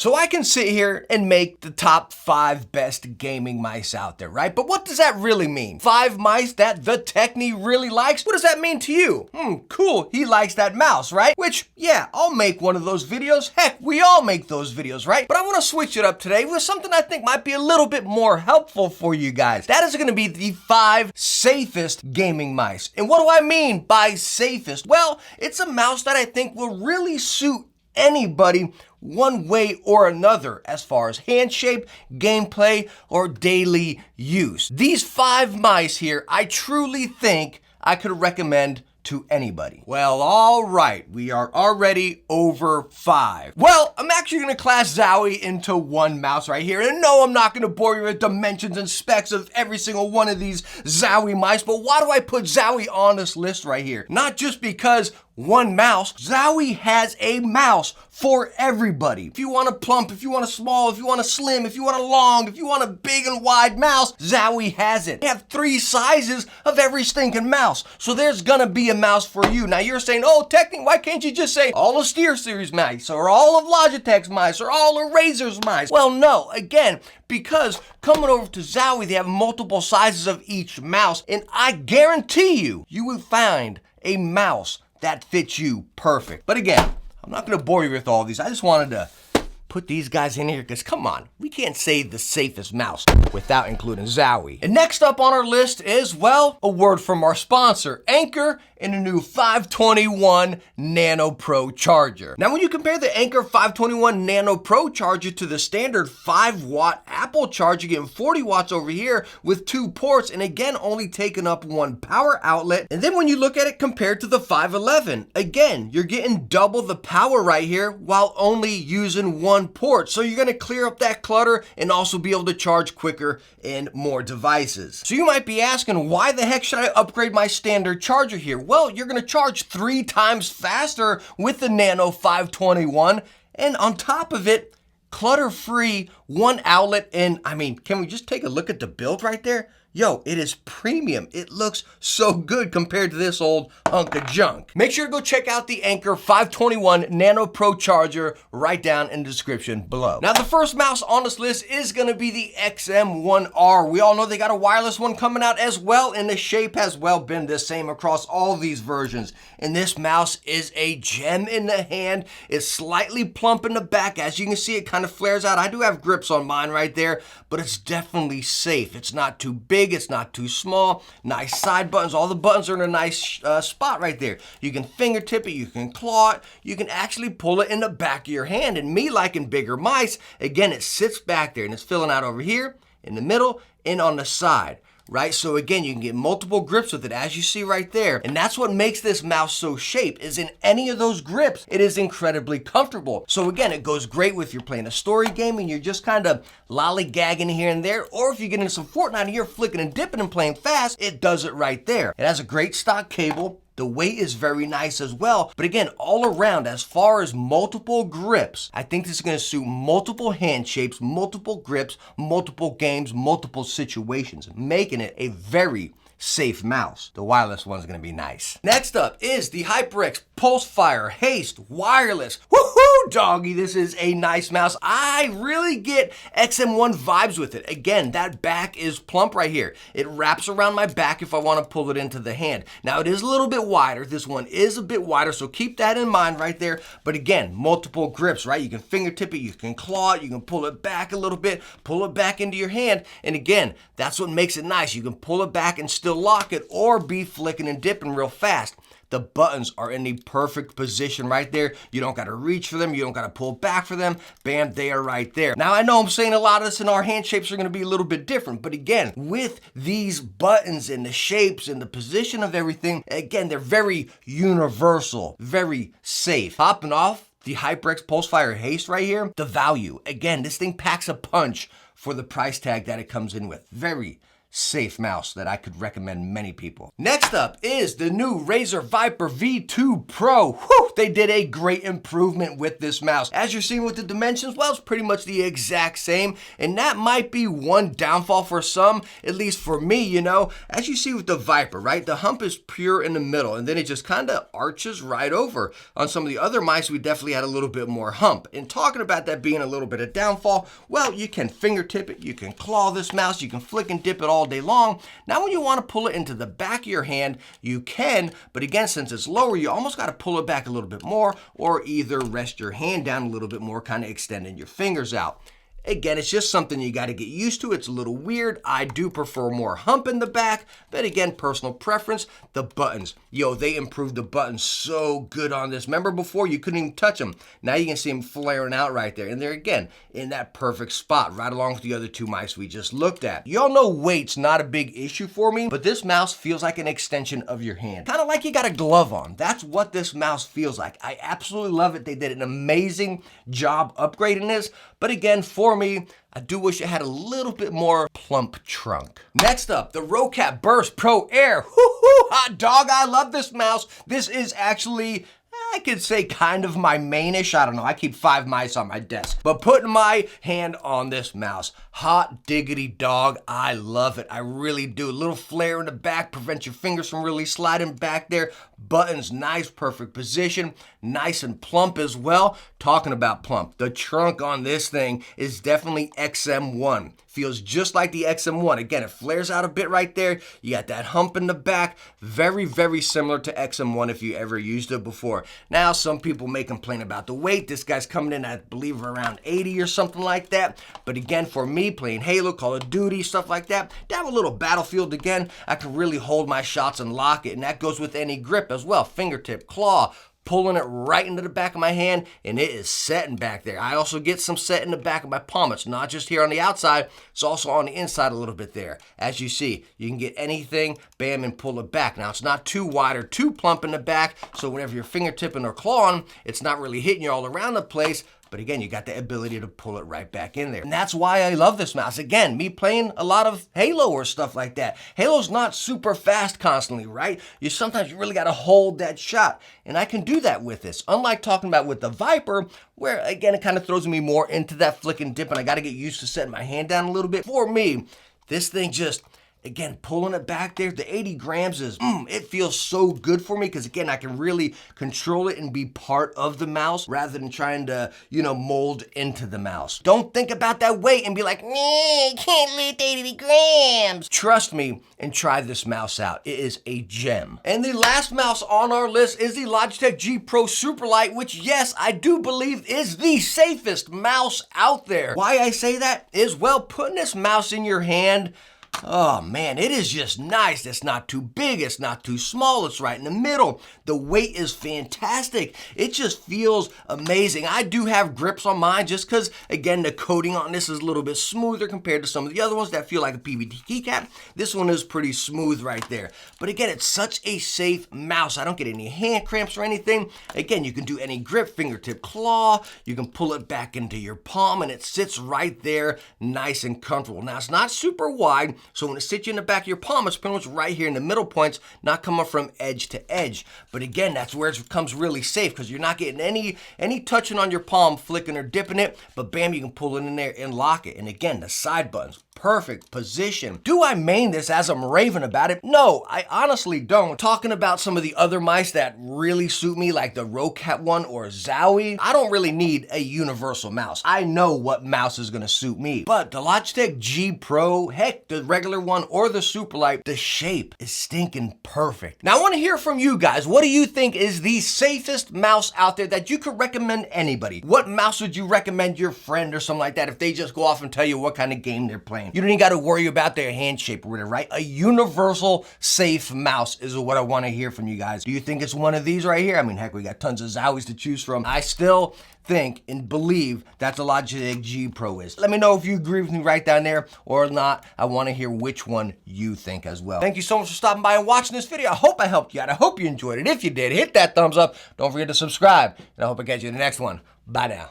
So I can sit here and make the top 5 best gaming mice out there, right? But what does that really mean? 5 mice that the Techne really likes? What does that mean to you? Cool, he likes that mouse, right? Which, yeah, I'll make one of those videos. Heck, we all make those videos, right? But I want to switch it up today with something I think might be a little bit more helpful for you guys. That is going to be the 5 safest gaming mice. And what do I mean by safest? Well, it's a mouse that I think will really suit anybody one way or another as far as hand shape, gameplay, or daily use. These 5 mice here, I truly think I could recommend to anybody. Well, all right, we are already over 5. Well, I'm actually gonna class Zowie into one mouse right here. And no, I'm not gonna bore you with dimensions and specs of every single one of these Zowie mice, but why do I put Zowie on this list right here? Not just because one mouse. Zowie has a mouse for everybody. If you want a plump, if you want a small, if you want a slim, if you want a long, if you want a big and wide mouse, Zowie has it. They have 3 sizes of every stinking mouse. So there's gonna be a mouse for you. Now you're saying, oh, Techne, why can't you just say all of Steer Series mice or all of Logitech's mice or all of Razer's mice? Well, no, again, because coming over to Zowie, they have multiple sizes of each mouse, and I guarantee you, you will find a mouse that fits you perfect. But again, I'm not gonna bore you with all these. I just wanted to put these guys in here because come on, we can't say the safest mouse without including Zowie. And next up on our list is, well, a word from our sponsor, Anker, and a new 521 Nano Pro charger. Now, when you compare the Anker 521 Nano Pro charger to the standard 5-watt Apple charger, getting 40 watts over here with 2 ports, and again, only taking up 1 power outlet. And then when you look at it compared to the 511, again, you're getting double the power right here while only using 1 port. So you're gonna clear up that clutter and also be able to charge quicker in more devices. So you might be asking, why the heck should I upgrade my standard charger here? Well, you're gonna charge 3 times faster with the Nano 521, and on top of it, clutter-free, 1 outlet. And I mean, can we just take a look at the build right there? Yo, it is premium. It looks so good compared to this old hunk of junk. Make sure to go check out the Anker 521 Nano Pro charger right down in the description below. Now, the first mouse on this list is gonna be the XM1R. We all know they got a wireless one coming out as well, and the shape has well been the same across all these versions. And this mouse is a gem in the hand. It's slightly plump in the back. As you can see, it kind of flares out. I do have grips on mine right there, but it's definitely safe. It's not too big. It's not too small. Nice side buttons. All the buttons are in a nice spot right there. You can fingertip it. You can claw it. You can actually pull it in the back of your hand. And me liking bigger mice, again, it sits back there and it's filling out over here, in the middle, and on the side. Right? So again, you can get multiple grips with it, as you see right there. And that's what makes this mouse so shaped, is in any of those grips, it is incredibly comfortable. So again, it goes great with you're playing a story game and you're just kind of lollygagging here and there, or if you get into some Fortnite and you're flicking and dipping and playing fast, it does it right there. It has a great stock cable. The weight is very nice as well. But again, all around, as far as multiple grips, I think this is gonna suit multiple hand shapes, multiple grips, multiple games, multiple situations, making it a very safe mouse. The wireless one's gonna be nice. Next up is the HyperX Pulse Haste Wireless. Woohoo, doggy, this is a nice mouse. I really get XM1 vibes with it. Again, that back is plump right here. It wraps around my back if I wanna pull it into the hand. Now, it is a little bit wider. This one is a bit wider, so keep that in mind right there. But again, multiple grips, right? You can fingertip it, you can claw it, you can pull it back a little bit, pull it back into your hand. And again, that's what makes it nice. You can pull it back and still lock it or be flicking and dipping real fast. The buttons are in the perfect position right there. You don't gotta reach for them. You don't gotta pull back for them. Bam, they are right there. Now, I know I'm saying a lot of this and our hand shapes are gonna be a little bit different, but again, with these buttons and the shapes and the position of everything, again, they're very universal, very safe. Popping off the HyperX Pulse Haste right here, the value. Again, this thing packs a punch for the price tag that it comes in with. Very safe mouse that I could recommend many people. Next up is the new Razer Viper V2 Pro. Whew, they did a great improvement with this mouse. As you're seeing with the dimensions, well, it's pretty much the exact same, and that might be one downfall for some, at least for me, you know. As you see with the Viper, right, the hump is pure in the middle, and then it just kind of arches right over. On some of the other mice, we definitely had a little bit more hump. And talking about that being a little bit of downfall, well, you can fingertip it, you can claw this mouse, you can flick and dip it all day long. Now when you want to pull it into the back of your hand, you can, but again, since it's lower, you almost got to pull it back a little bit more, or either rest your hand down a little bit more, kind of extending your fingers out. Again, it's just something you got to get used to. It's a little weird. I do prefer more hump in the back, but again, personal preference. The buttons. Yo, they improved the buttons so good on this. Remember before, you couldn't even touch them. Now you can see them flaring out right there. And they're, again, in that perfect spot, right along with the other two mice we just looked at. Y'all know weight's not a big issue for me, but this mouse feels like an extension of your hand. Kind of like you got a glove on. That's what this mouse feels like. I absolutely love it. They did an amazing job upgrading this. But again, for me, I do wish it had a little bit more plump trunk. Next up, the Razer Burst Pro Air. Woo-hoo, hot dog, I love this mouse. This is actually, I could say, kind of my mainish. I don't know, I keep 5 mice on my desk. But putting my hand on this mouse, hot diggity dog, I love it. I really do. A little flare in the back, prevents your fingers from really sliding back there. Buttons, nice, perfect position, nice and plump as well. Talking about plump, the trunk on this thing is definitely XM1. Feels just like the XM1. Again, it flares out a bit right there. You got that hump in the back. Very, very similar to XM1 if you ever used it before. Now, some people may complain about the weight. This guy's coming in, I believe, around 80 or something like that. But again, for me, playing Halo, Call of Duty, stuff like that, down a little Battlefield again, I can really hold my shots and lock it. And that goes with any grip as well. Fingertip, claw, pulling it right into the back of my hand, and it is setting back there. I also get some set in the back of my palm. It's not just here on the outside, it's also on the inside a little bit there. As you see, you can get anything, bam, and pull it back. Now, it's not too wide or too plump in the back, so whenever you're fingertipping or clawing, it's not really hitting you all around the place. But again, you got the ability to pull it right back in there. And that's why I love this mouse. Again, me playing a lot of Halo or stuff like that. Halo's not super fast constantly, right? Sometimes you really got to hold that shot. And I can do that with this. Unlike talking about with the Viper, where again, it kind of throws me more into that flick and dip, and I got to get used to setting my hand down a little bit. For me, this thing just, again, pulling it back there, the 80 grams is, it feels so good for me because, again, I can really control it and be part of the mouse rather than trying to, mold into the mouse. Don't think about that weight and be like, I can't lift 80 grams. Trust me and try this mouse out. It is a gem. And the last mouse on our list is the Logitech G Pro Superlight, which, yes, I do believe is the safest mouse out there. Why I say that is, well, putting this mouse in your hand, oh man, it is just nice. It's not too big, it's not too small, it's right in the middle. The weight is fantastic. It just feels amazing. I do have grips on mine just because, again, the coating on this is a little bit smoother compared to some of the other ones that feel like a PVD keycap. This one is pretty smooth right there. But again, it's such a safe mouse. I don't get any hand cramps or anything. Again, you can do any grip, fingertip, claw. You can pull it back into your palm and it sits right there nice and comfortable. Now, it's not super wide, so when it sits you in the back of your palm, it's pretty much right here in the middle points, not coming from edge to edge. But again, that's where it becomes really safe because you're not getting any touching on your palm, flicking or dipping it, but bam, you can pull it in there and lock it. And again, the side buttons, perfect position. Do I main this as I'm raving about it? No, I honestly don't. Talking about some of the other mice that really suit me, like the Razer one or Zowie, I don't really need a universal mouse. I know what mouse is gonna suit me. But the Logitech G Pro, heck, the regular one or the Superlight, the shape is stinking perfect. Now I wanna hear from you guys. What do you think is the safest mouse out there that you could recommend anybody? What mouse would you recommend your friend or something like that if they just go off and tell you what kind of game they're playing? You don't even got to worry about their hand shape or whatever, right? A universal safe mouse is what I want to hear from you guys. Do you think it's one of these right here? I mean, heck, we got tons of Zowies to choose from. I still think and believe that the Logitech G Pro is. Let me know if you agree with me right down there or not. I want to hear which one you think as well. Thank you so much for stopping by and watching this video. I hope I helped you out. I hope you enjoyed it. If you did, hit that thumbs up. Don't forget to subscribe. And I hope I catch you in the next one. Bye now.